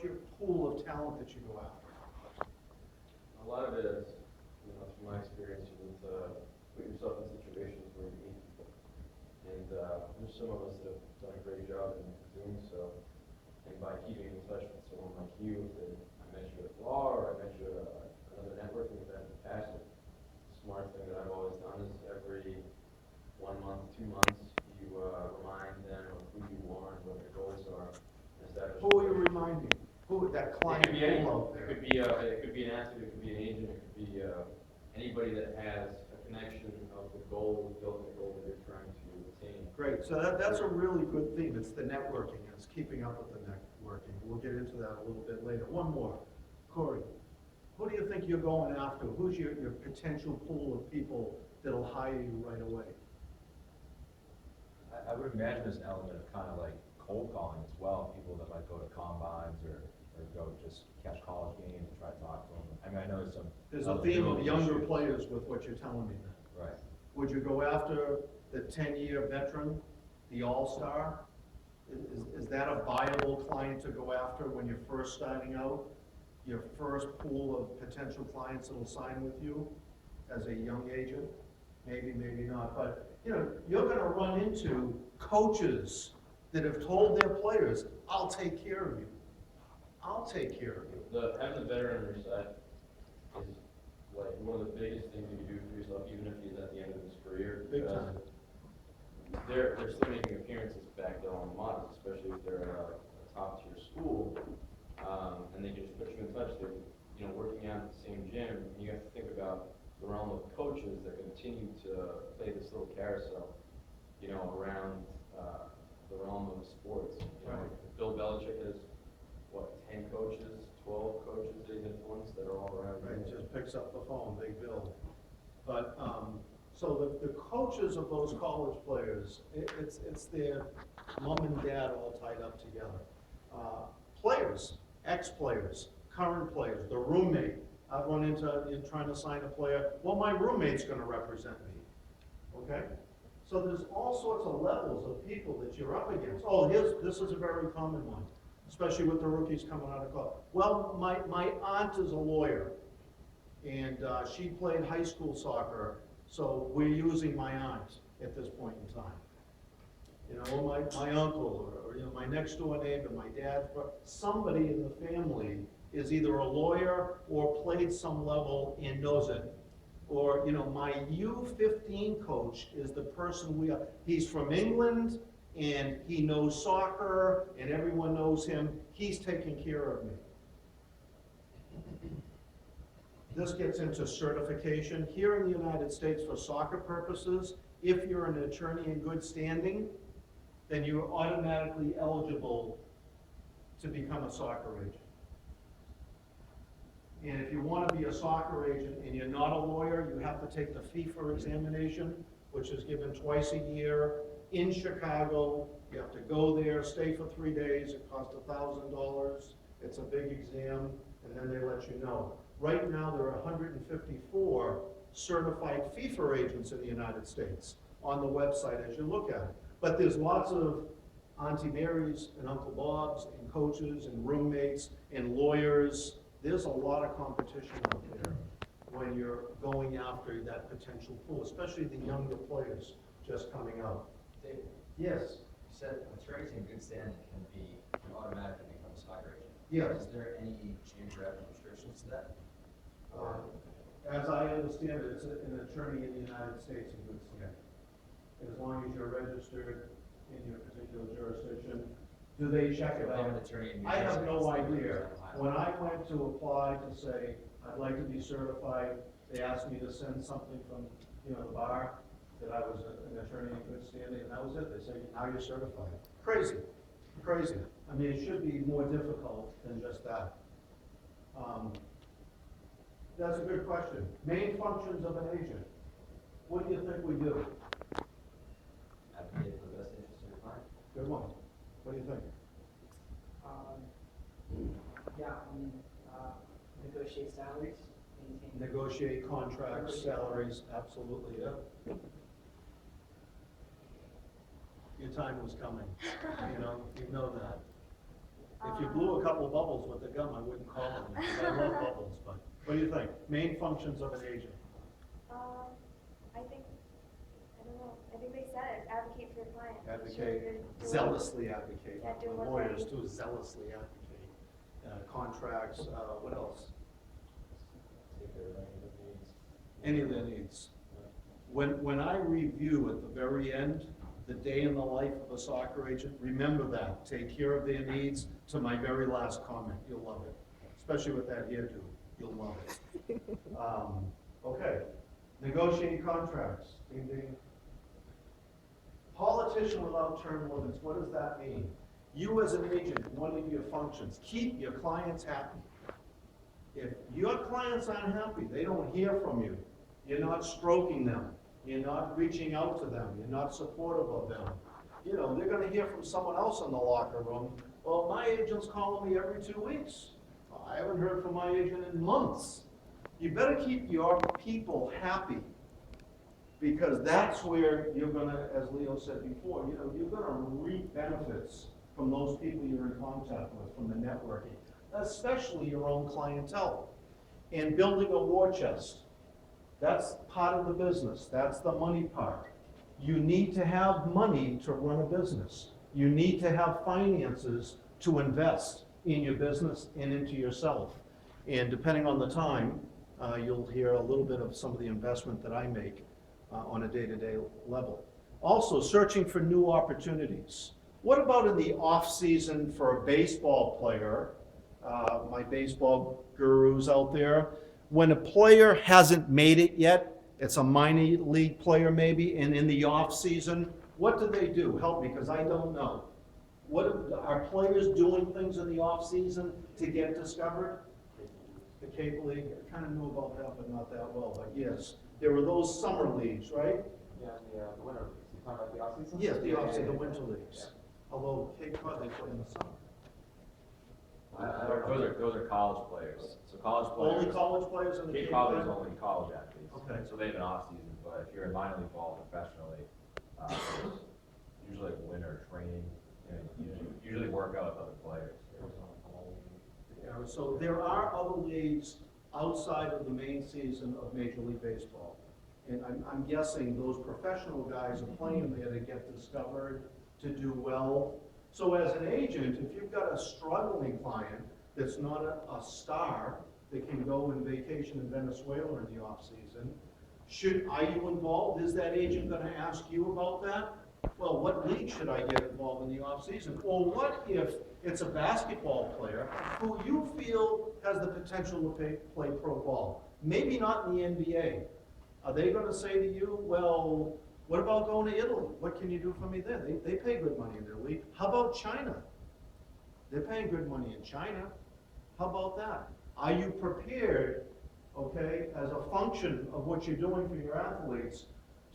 your pool of talent that you go after? A lot of it is, from my experience, you need to put yourself in situations where you meet people. And there's some of us that have done a great job in doing so. And by keeping in touch with someone like you, that I met you at a bar, or I met you at another networking event in the past, the smart thing that I've always done is every 1 month, 2 months, you remind them of who you are and what your goals are. Who are you reminding? Who, that client? It could be anyone. Out there? It could be an athlete, it could be an agent, it could be anybody that has a connection of the goal, building the goal that you're trying to attain. Great, so that's a really good theme. It's the networking, it's keeping up with the networking. We'll get into that a little bit later. One more. Corey, who do you think you're going after? Who's your potential pool of people that'll hire you right away? I would imagine there's an element of kind of like cold calling as well, people that might go to combines or go just catch college games and try to talk to them. I mean, I know there's some. There's a theme of younger players with what you're telling me now. Right. Would you go after the 10-year veteran, the all-star? Is that a viable client to go after when you're first starting out? Your first pool of potential clients that will sign with you as a young agent? Maybe, maybe not. But, you're going to run into coaches that have told their players, I'll take care of you. I'll take care of you. Having the veteran on your side is like one of the biggest things you can do for yourself, even if he's at the end of his career. Big time. They're still making appearances back there on the models, especially if they're at a top tier school, and they can just put you in touch. They're working out at the same gym. And you have to think about the realm of coaches that continue to play this little carousel, around the realm of sports. Right. Bill Belichick has 10 coaches, 12 coaches that he's influenced that are all around. Right, just picks up the phone, big bill. But, so the coaches of those college players, it's their mom and dad all tied up together. Players, ex-players, current players, the roommate. I've run into trying to sign a player, well, my roommate's gonna represent me, okay? So there's all sorts of levels of people that you're up against. Oh, this is a very common one, especially with the rookies coming out of college. Well, my aunt is a lawyer, and she played high school soccer, so we're using my aunt at this point in time. Or my uncle, or my next door neighbor, my dad's brother, somebody in the family is either a lawyer or played some level and knows it. Or, my U15 coach is the person he's from England, and he knows soccer, and everyone knows him. He's taking care of me. This gets into certification. Here in the United States, for soccer purposes, if you're an attorney in good standing, then you're automatically eligible to become a soccer agent. And if you want to be a soccer agent and you're not a lawyer, you have to take the FIFA examination, which is given twice a year in Chicago. You have to go there, stay for 3 days. It costs $1,000. It's a big exam, and then they let you know. Right now, there are 154 certified FIFA agents in the United States on the website as you look at it. But there's lots of Auntie Marys and Uncle Bobs and coaches and roommates and lawyers. There's a lot of competition out there when you're going after that potential pool, especially the younger players just coming out. David, Yes. you said attorneys in good standing can automatically become a soccer agent. Yes. Is there any geographic restrictions to that? As I understand it, it's an attorney in the United States in good standing. As long as you're registered in your particular jurisdiction. Do they check it If I'm out? an attorney in New I have Jersey, no it's like idea. Ohio. When I went to apply to say, I'd like to be certified, they asked me to send something from, the bar, that I was an attorney in good standing, and that was it. They said, now you're certified. Crazy, crazy. I mean, it should be more difficult than just that. That's a good question. Main functions of an agent. What do you think we do? Advocate for the best interest of your client. Good one. What do you think? Negotiate salaries, maintain. Negotiate contracts, salaries, absolutely, yeah. Your time was coming, you know that. If you blew a couple bubbles with the gum, I wouldn't call them, because I love bubbles, but what do you think? Main functions of an agent? I think, I don't know, I think they said it, advocate for your client. Advocate, Do zealously advocate. Yeah, do what Lawyers they- too, zealously advocate. Contracts, what else? Take care of any of the needs. Any of their needs. When I review at the very end, the day in the life of a soccer agent, remember that. Take care of their needs to my very last comment. You'll love it. Especially with that hairdo. You'll love it. Okay. Negotiating contracts. Ding, ding. Politician without term limits. What does that mean? You as an agent, one of your functions, keep your clients happy. If your clients aren't happy, they don't hear from you. You're not stroking them. You're not reaching out to them. You're not supportive of them. You know, they're gonna hear from someone else in the locker room. Well, my agent's calling me every 2 weeks. I haven't heard from my agent in months. You better keep your people happy, because that's where you're gonna, as Leo said before, you know, you're gonna reap benefits from those people you're in contact with, from the networking, especially your own clientele. And building a war chest. That's part of the business. That's the money part. You need to have money to run a business. You need to have finances to invest in your business and into yourself. And depending on the time, you'll hear a little bit of some of the investment that I make on a day-to-day level. Also, searching for new opportunities. What about in the off-season for a baseball player? My baseball gurus out there. When a player hasn't made it yet, it's a minor league player maybe, and in the off season, what do they do? Help me, because I don't know. What are players doing things in the off season to get discovered? The Cape League, I kind of knew about that, but not that well. But yes, there were those summer leagues, right? Yeah, the winter leagues. You talking about the off-season? Yes, the off season, Yeah, the yeah, winter yeah. leagues. Although Cape Cod they play in the summer. Those are college players. So college players. Only college players in the Cape Cape Cod is Cod? only college athletes. Okay. So they have an off-season, but if you're in minor league ball professionally, there's usually like winter training, and you usually work out with other players. Yeah, so there are other leagues outside of the main season of Major League Baseball. And I'm guessing those professional guys are playing there to get discovered, to do well. So as an agent, if you've got a struggling client that's not a star that can go and vacation in Venezuela in the off-season, are you involved? Is that agent gonna ask you about that? Well, what league should I get involved in the off-season? Or what if it's a basketball player who you feel has the potential to play pro ball? Maybe not in the NBA. Are they gonna say to you, well, what about going to Italy? What can you do for me there? They pay good money in Italy. How about China? They're paying good money in China. How about that? Are you prepared, okay, as a function of what you're doing for your athletes,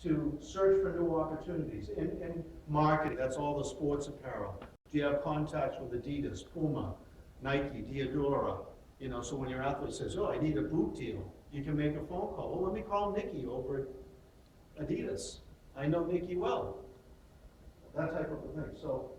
to search for new opportunities in marketing? That's all the sports apparel. Do you have contacts with Adidas, Puma, Nike, Diadora? You know, so when your athlete says, oh, I need a boot deal, you can make a phone call. Well, let me call Nikki over at Adidas. I know Nikki well. That type of a thing. So,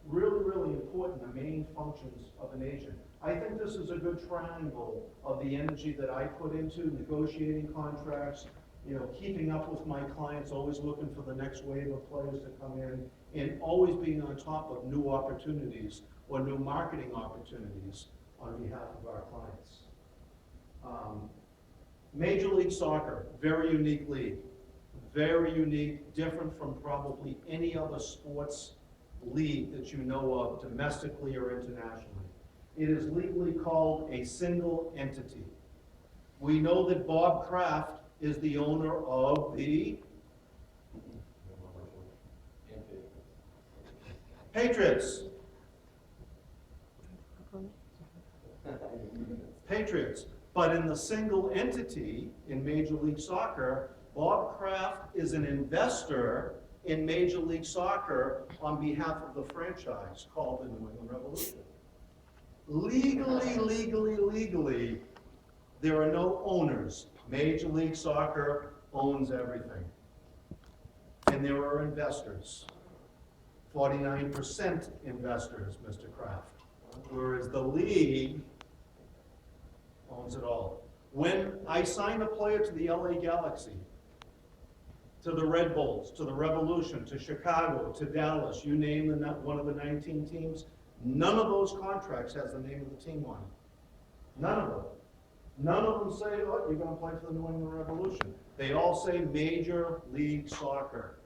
really, really important, the main functions of an agent. I think this is a good triangle of the energy that I put into negotiating contracts, you know, keeping up with my clients, always looking for the next wave of players to come in, and always being on top of new opportunities or new marketing opportunities on behalf of our clients. Major League Soccer, very unique league. Very unique, different from probably any other sports league that you know of, domestically or internationally. It is legally called a single entity. We know that Bob Kraft is the owner of the Patriots. Patriots. But in the single entity in Major League Soccer, Bob Kraft is an investor in Major League Soccer on behalf of the franchise called the New England Revolution. Legally, there are no owners. Major League Soccer owns everything. And there are investors. 49% investors, Mr. Kraft. whereas the league owns it all. When I sign a player to the LA Galaxy, to the Red Bulls, to the Revolution, to Chicago, to Dallas, you name one of the 19 teams, none of those contracts has the name of the team on it. None of them. None of them say, oh, you're gonna play for the New England Revolution. They all say Major League Soccer.